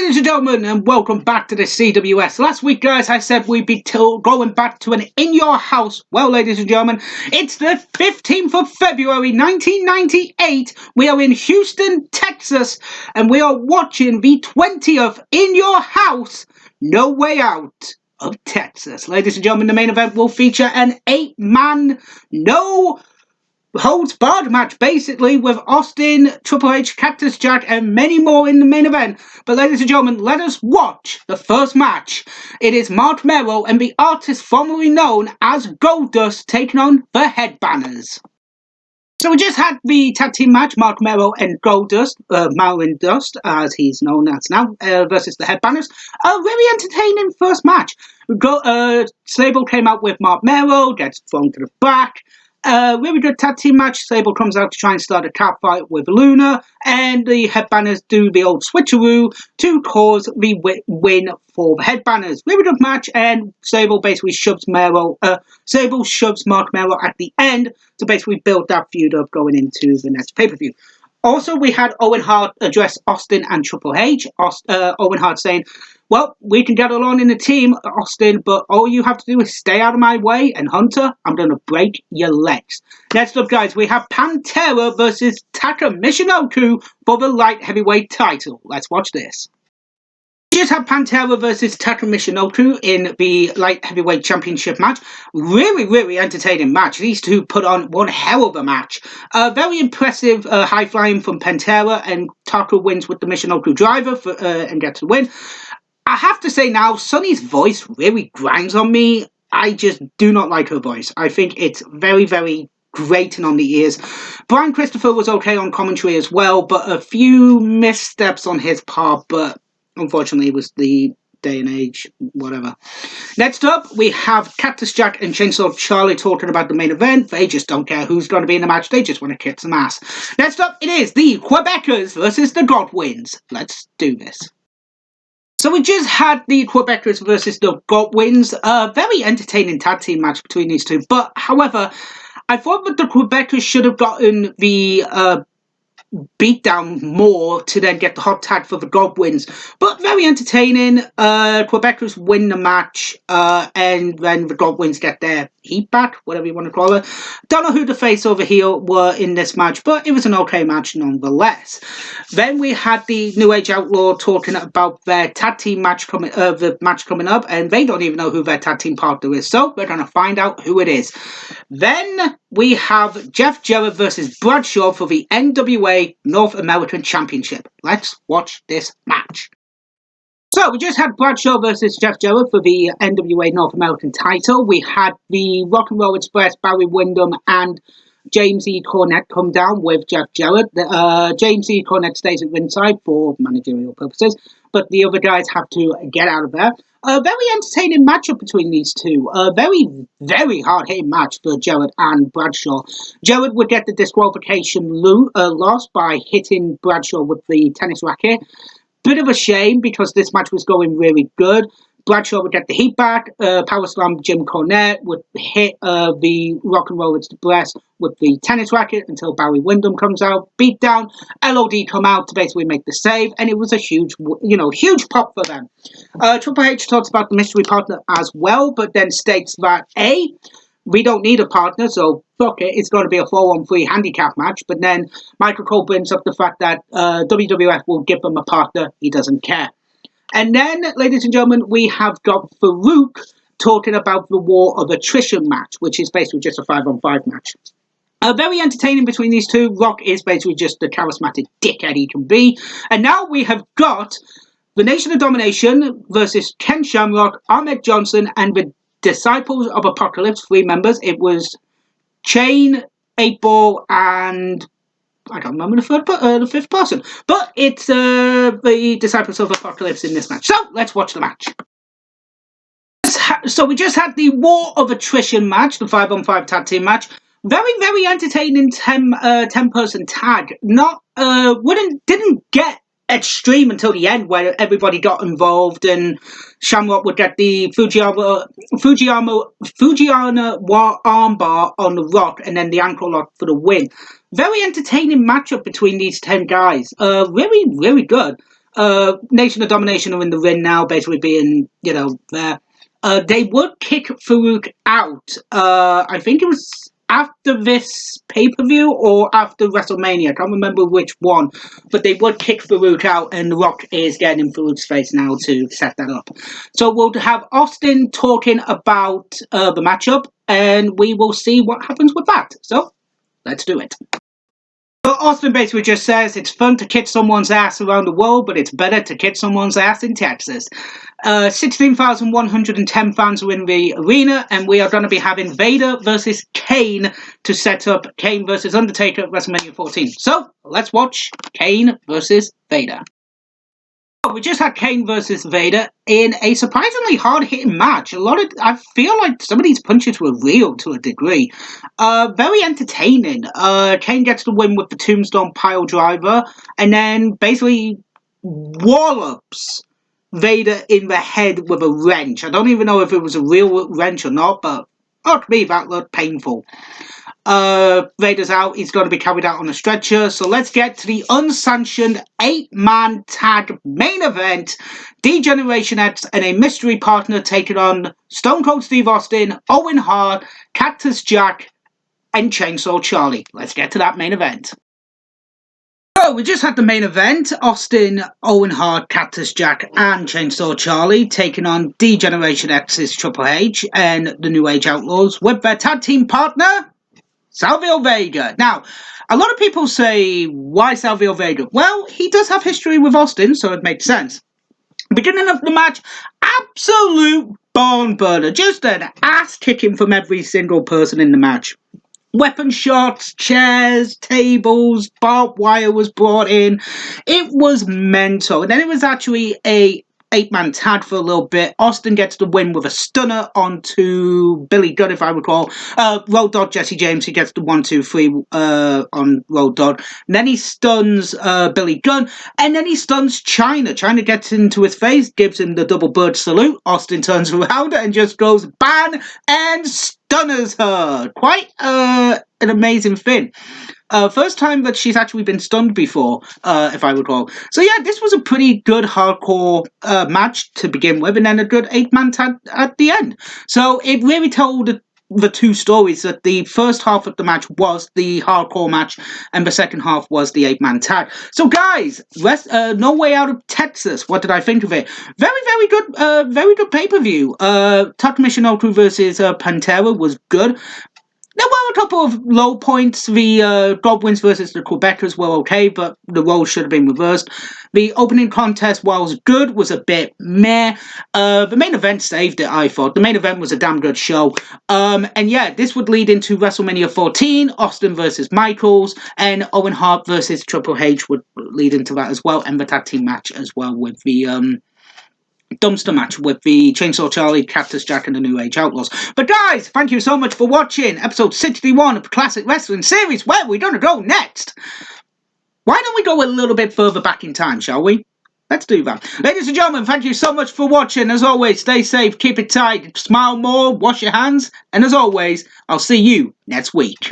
Ladies and gentlemen, and welcome back to the CWS. Last week, guys, I said we'd be going back to an In Your House. Well, ladies and gentlemen, it's the 15th of February, 1998. We are in Houston, Texas, and we are watching the 20th In Your House, No Way Out of Texas. Ladies and gentlemen, the main event will feature an 8-man, no holds barred match, basically, with Austin, Triple H, Cactus Jack, and many more in the main event. But ladies and gentlemen, let us watch the first match. It is Mark Merrill and the artist formerly known as Goldust taking on the Headbangers. So we just had the tag team match, Mark Merrill and Goldust, Marlon Dust, as he's known as now, versus the Headbangers. A very entertaining first match. Sable came out with Mark Merrill, gets thrown to the back. Really good tag team match. Sable comes out to try and start a cat fight with Luna, and the Headbangers do the old switcheroo to cause the win for the Headbangers. Really good match, and Sable basically shoves Mark Merrill at the end to basically build that feud up going into the next pay-per-view. Also, we had Owen Hart address Austin and Triple H. Owen Hart saying, well, we can get along in the team, Austin, but all you have to do is stay out of my way, and Hunter, I'm going to break your legs. Next up, guys, we have Pantera versus Taka Michinoku for the light heavyweight title. Let's watch this. We just had Pantera versus Taka Michinoku in the light heavyweight championship match. Really entertaining match. These two put on one hell of a match. Very impressive high flying from Pantera, and Taka wins with the Michinoku driver and gets the win. I have to say now, Sunny's voice really grinds on me. I just do not like her voice. I think it's very grating on the ears. Brian Christopher was okay on commentary as well, but a few missteps on his part, but unfortunately it was the day and age, whatever. Next up, we have Cactus Jack and Chainsaw Charlie talking about the main event. They just don't care who's going to be in the match. They just want to kick some ass. Next up, it is the Quebecers versus the Godwins. Let's do this. So we just had the Quebecers versus the Godwins. A very entertaining tag team match between these two. But, however, I thought that the Quebecers should have gotten the beat down more to then get the hot tag for the Godwins. But very entertaining. Quebecers win the match, and then the Godwins get their heat back, whatever you want to call it. Don't know who the face over here were in this match, but it was an okay match nonetheless. Then we had the New Age Outlaw talking about their tag team match coming up, and they don't even know who their tag team partner is, so we're going to find out who it is. Then we have Jeff Jarrett versus Bradshaw for the NWA North American Championship. Let's watch this match. So, we just had Bradshaw versus Jeff Jarrett for the NWA North American title. We had the Rock and Roll Express, Barry Windham, and James E. Cornette come down with Jeff Jarrett. James E. Cornette stays at ringside for managerial purposes, but the other guys have to get out of there. A very entertaining matchup between these two. A very hard-hitting match for Jarrett and Bradshaw. Jarrett would get the disqualification loss by hitting Bradshaw with the tennis racket. Bit of a shame because this match was going really good. Bradshaw would get the heat back. Power Slam Jim Cornette would hit the Rock and Roll Express with the tennis racket until Barry Windham comes out. Beat down. LOD come out to basically make the save, and it was a huge pop for them. Triple H talks about the mystery partner as well, but then states that we don't need a partner, so fuck it, it's going to be a 4-on-3 handicap match. But then Michael Cole brings up the fact that WWF will give them a partner. He doesn't care. And then, ladies and gentlemen, we have got Farouk talking about the War of Attrition match, which is basically just a 5-on-5 match. Very entertaining between these two. Rock is basically just the charismatic dickhead he can be. And now we have got the Nation of Domination versus Ken Shamrock, Ahmed Johnson, and the Disciples of Apocalypse, 3 members. It was Chain, 8-Ball, and I don't remember the fifth person. But it's the Disciples of Apocalypse in this match. So, let's watch the match. So, we just had the War of Attrition match, the 5-on-5 tag team match. Very entertaining 10-person tag. Didn't get extreme until the end, where everybody got involved, and Shamrock would get the Fujiana armbar on the Rock, and then the ankle lock for the win. Very entertaining matchup between these 10 guys. Really good. Nation of Domination are in the ring now, basically being, there. They would kick Farouk out. I think it was after this pay-per-view or after WrestleMania. I can't remember which one. But they would kick Farouk out, and The Rock is getting in Farouk's face now to set that up. So we'll have Austin talking about the matchup, and we will see what happens with that. So, let's do it. So Austin basically just says it's fun to kick someone's ass around the world, but it's better to kick someone's ass in Texas. 16,110 fans are in the arena, and we are going to be having Vader versus Kane to set up Kane versus Undertaker at WrestleMania 14. So let's watch Kane versus Vader. We just had Kane versus Vader in a surprisingly hard-hitting match. I feel like some of these punches were real to a degree. Very entertaining. Kane gets the win with the Tombstone Pile Driver, and then basically wallops Vader in the head with a wrench. I don't even know if it was a real wrench or not, but to me that looked painful. Vader's out. He's going to be carried out on a stretcher. So let's get to the unsanctioned 8-man tag main event. D-Generation X and a mystery partner taking on Stone Cold Steve Austin, Owen Hart, Cactus Jack, and Chainsaw Charlie. Let's get to that main event. So we just had the main event. Austin, Owen Hart, Cactus Jack, and Chainsaw Charlie taking on D-Generation X's Triple H and the New Age Outlaws with their tag team partner, Savio Vega. Now, a lot of people say, why Savio Vega? Well, he does have history with Austin, so it makes sense. Beginning of the match, absolute barn burner. Just an ass kicking from every single person in the match. Weapon shots, chairs, tables, barbed wire was brought in. It was mental. And then it was actually a 8-man tag for a little bit. Austin gets the win with a stunner onto Billy Gunn, if I recall. Road Dogg, Jesse James, he gets the 1-2-3 on Road Dogg. And then he stuns Billy Gunn, and then he stuns Chyna. Chyna gets into his face, gives him the double bird salute. Austin turns around and just goes ban and stunners her. Quite an amazing thing. First time that she's actually been stunned before, if I recall. So yeah, this was a pretty good hardcore match to begin with, and then a good 8-man tag at the end. So it really told the two stories, that the first half of the match was the hardcore match, and the second half was the 8-man tag. So guys, No Way Out of Texas, what did I think of it? Very good pay-per-view. Taka Michinoku versus Pantera was good. There were a couple of low points. The Goblins versus the Quebecers were okay, but the roles should have been reversed. The opening contest, while it was good, was a bit meh. The main event saved it, I thought. The main event was a damn good show. And yeah, this would lead into WrestleMania 14, Austin versus Michaels, and Owen Hart versus Triple H would lead into that as well, and the tag team match as well with the dumpster match with the Chainsaw Charlie, Cactus Jack, and the New Age Outlaws. But guys, thank you so much for watching episode 61 of the Classic Wrestling Series. Where are we going to go next? Why don't we go a little bit further back in time, shall we? Let's do that. Ladies and gentlemen, thank you so much for watching. As always, stay safe, keep it tight, smile more, wash your hands, and as always, I'll see you next week.